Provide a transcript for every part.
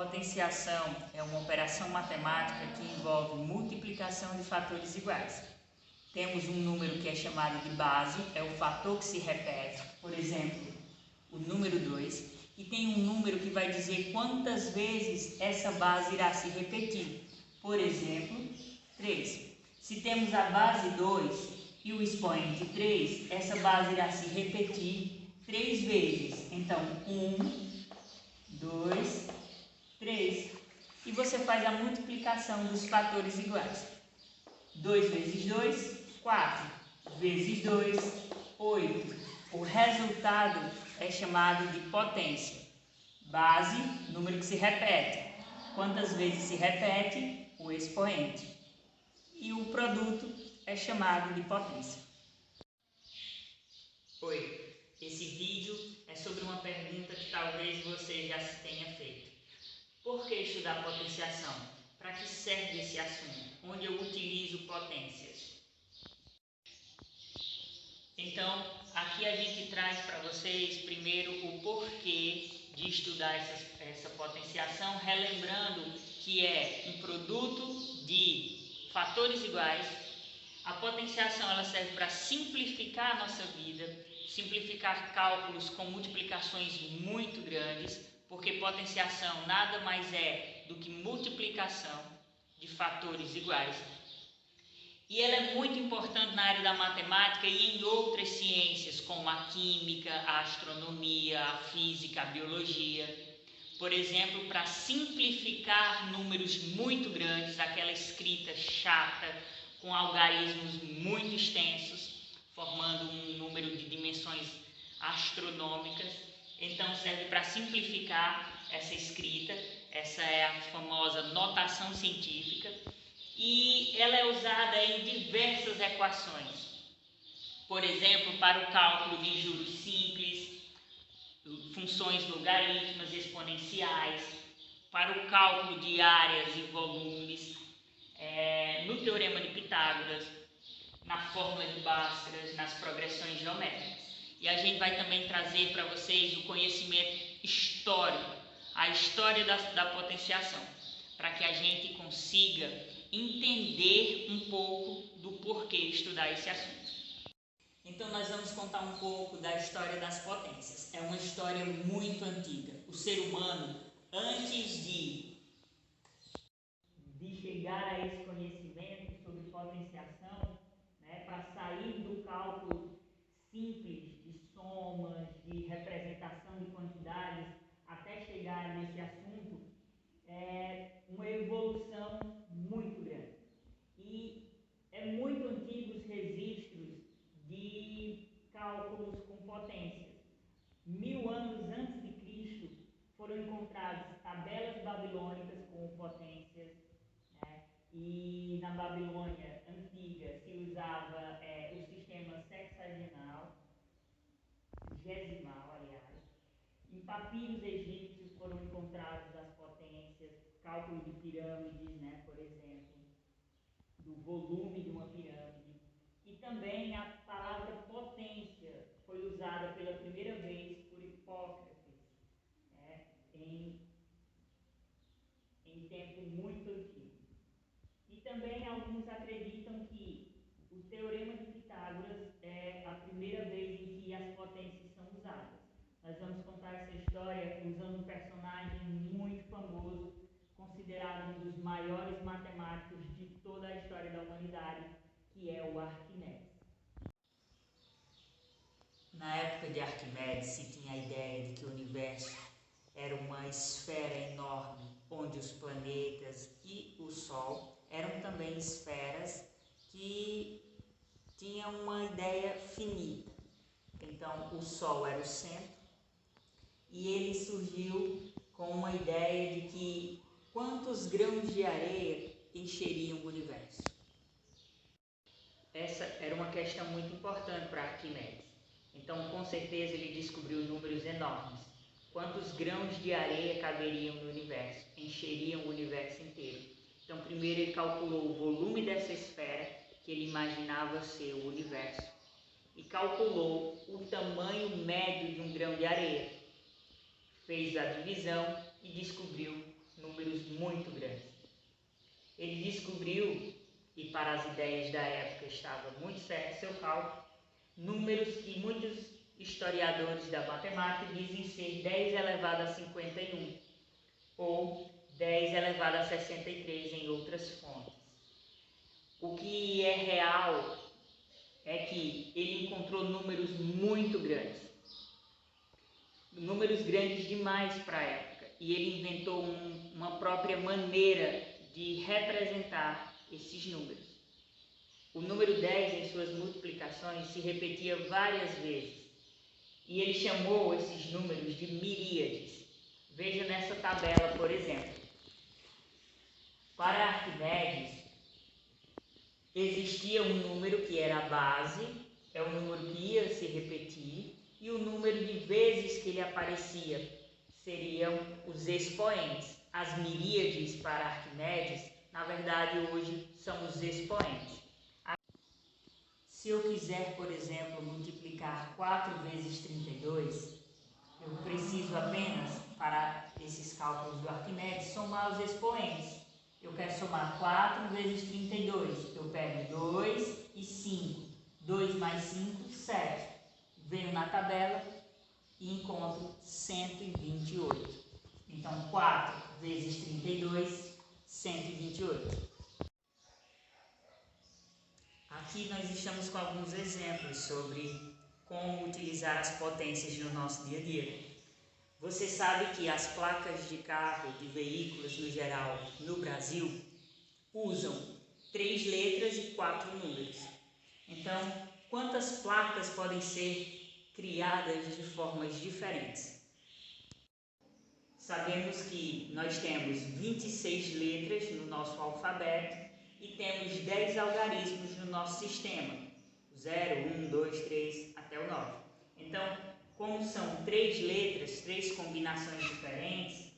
Potenciação é uma operação matemática que envolve multiplicação de fatores iguais. Temos um número que é chamado de base, é o fator que se repete, por exemplo, o número 2, e tem um número que vai dizer quantas vezes essa base irá se repetir, por exemplo, 3. Se temos a base 2 e o expoente 3, essa base irá se repetir 3 vezes. Então, 1, 2, 3. E você faz a multiplicação dos fatores iguais. 2 vezes 2, 4. Vezes 2, 8. O resultado é chamado de potência. Base, número que se repete. Quantas vezes se repete? O expoente. E o produto é chamado de potência. Oi, esse vídeo é sobre uma pergunta que talvez você já se tenha feito. Por que estudar potenciação? Para que serve esse assunto? Onde eu utilizo potências? Então, aqui a gente traz para vocês primeiro o porquê de estudar essa potenciação, relembrando que é um produto de fatores iguais. A potenciação ela serve para simplificar a nossa vida, simplificar cálculos com multiplicações muito grandes, porque potenciação nada mais é do que multiplicação de fatores iguais. E ela é muito importante na área da matemática e em outras ciências, como a química, a astronomia, a física, a biologia. Por exemplo, para simplificar números muito grandes, aquela escrita chata, com algarismos muito extensos, formando um número de dimensões astronômicas. Então, serve para simplificar essa escrita. Essa é a famosa notação científica. E ela é usada em diversas equações. Por exemplo, para o cálculo de juros simples, funções logarítmicas exponenciais, para o cálculo de áreas e volumes, no teorema de Pitágoras, na fórmula de Bhaskara, nas progressões geométricas. E a gente vai também trazer para vocês o conhecimento histórico, a história da potenciação, para que a gente consiga entender um pouco do porquê estudar esse assunto. Então nós vamos contar um pouco da história das potências. É uma história muito antiga. O ser humano, antes de chegar a esse conhecimento sobre potenciação, para sair do cálculo simples de somas, de representação de quantidades, até chegar nesse assunto, é uma evolução muito grande. E é muito antigo os registros de cálculos com potências. 1000 anos antes de Cristo foram encontradas tabelas babilônicas com potências, e na Babilônia antiga se usava o sistema sexagenal, gesimal, aliás. Em papiros egípcios foram encontradas as potências, cálculo de pirâmides, por exemplo, do volume de uma pirâmide. E também a palavra potência foi usada pela primeira vez por Hipócrates, em tempo muito antigo. E também alguns acreditam que o teorema de Pitágoras é a primeira vez em que as potências são usadas. Nós vamos contar essa história usando um personagem muito famoso, considerado um dos maiores matemáticos de toda a história da humanidade, que é o Arquimedes. Na época de Arquimedes se tinha a ideia de que o universo era uma esfera enorme, onde os planetas e o Sol eram também esferas que tinham uma ideia finita. Então, o Sol era o centro e ele surgiu com uma ideia de que quantos grãos de areia encheriam o universo. Essa era uma questão muito importante para Arquimedes. Então, com certeza, ele descobriu números enormes. Quantos grãos de areia caberiam no universo, encheriam o universo inteiro. Então, primeiro ele calculou o volume dessa esfera, que ele imaginava ser o universo, e calculou o tamanho médio de um grão de areia. Fez a divisão e descobriu números muito grandes. Ele descobriu, e para as ideias da época estava muito certo seu cálculo, números que muitos historiadores da matemática dizem ser 10 elevado a 51 ou 10 elevado a 63 em outras fontes. O que é real é que ele encontrou números muito grandes, números grandes demais para a época, e ele inventou uma própria maneira de representar esses números. O número 10 em suas multiplicações se repetia várias vezes, e ele chamou esses números de miríades. Veja nessa tabela, por exemplo. Para Arquimedes, existia um número que era a base, é o número que ia se repetir, e o número de vezes que ele aparecia seriam os expoentes. As miríades para Arquimedes, na verdade, hoje são os expoentes. Se eu quiser, por exemplo, multiplicar 4 vezes 32, eu preciso apenas, para esses cálculos do Arquimedes, somar os expoentes. Eu quero somar 4 vezes 32. Eu pego 2 e 5. 2 mais 5, 7. Venho na tabela e encontro 128. Então, 4 vezes 32, 128. Aqui nós estamos com alguns exemplos sobre como utilizar as potências no nosso dia a dia. Você sabe que as placas de carro, de veículos no geral, no Brasil, usam 3 letras e 4 números. Então, quantas placas podem ser criadas de formas diferentes? Sabemos que nós temos 26 letras no nosso alfabeto e temos 10 algarismos no nosso sistema, 0, 1, 2, 3, até o 9. Então, como são 3 letras, 3 combinações diferentes,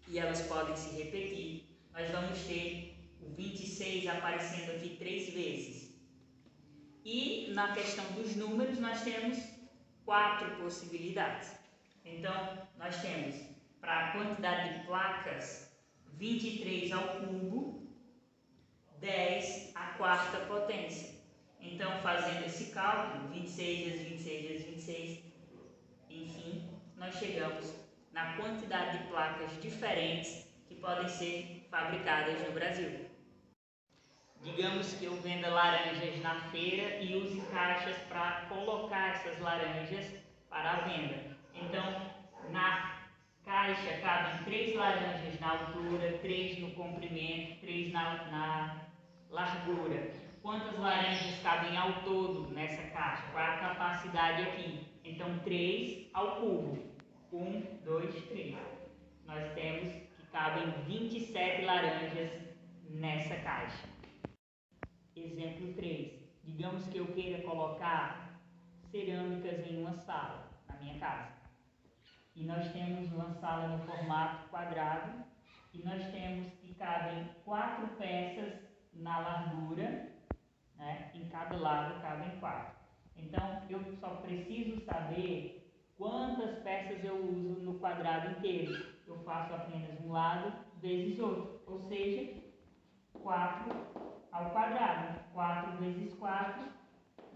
e elas podem se repetir, nós vamos ter o 26 aparecendo aqui 3 vezes. E na questão dos números, nós temos 4 possibilidades. Então, nós temos, para a quantidade de placas, 23 ao cubo, 10 à quarta potência. Então, fazendo esse cálculo, 26 vezes 26 vezes 26, enfim, nós chegamos na quantidade de placas diferentes que podem ser fabricadas no Brasil. Digamos que eu venda laranjas na feira e use caixas para colocar essas laranjas para a venda. Então, na caixa cabem 3 laranjas na altura, 3 no comprimento, 3 na largura. Quantas laranjas cabem ao todo nessa caixa? Qual é a capacidade aqui? Então, 3 ao cubo. 1, 2, 3. Nós temos que cabem 27 laranjas nessa caixa. Exemplo 3. Digamos que eu queira colocar cerâmicas em uma sala, na minha casa. E nós temos uma sala no formato quadrado e nós temos que cabem 4 peças na largura, né? Em cada lado cabem 4. Então, eu só preciso saber quantas peças eu uso no quadrado inteiro. Eu faço apenas um lado vezes outro, ou seja, 4 ao quadrado. 4 vezes 4,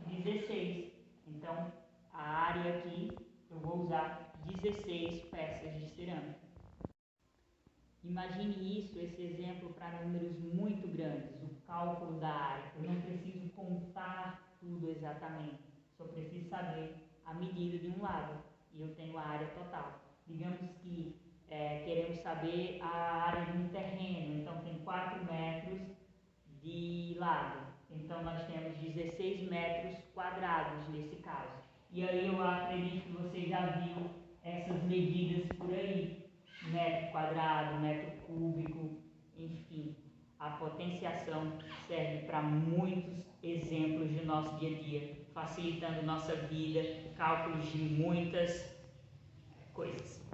16. Então, a área aqui, eu vou usar 16 peças de cerâmica. Imagine isso, esse exemplo para números muito grandes, o cálculo da área. Eu não preciso contar tudo exatamente, só preciso saber a medida de um lado e eu tenho a área total. Digamos que queremos saber a área de um terreno, então tem 4 metros de lado, então nós temos 16 metros quadrados nesse caso. E aí eu acredito que você já viu essas medidas por aí. Metro quadrado, metro cúbico, enfim, a potenciação serve para muitos exemplos do nosso dia a dia, facilitando nossa vida, cálculos de muitas coisas.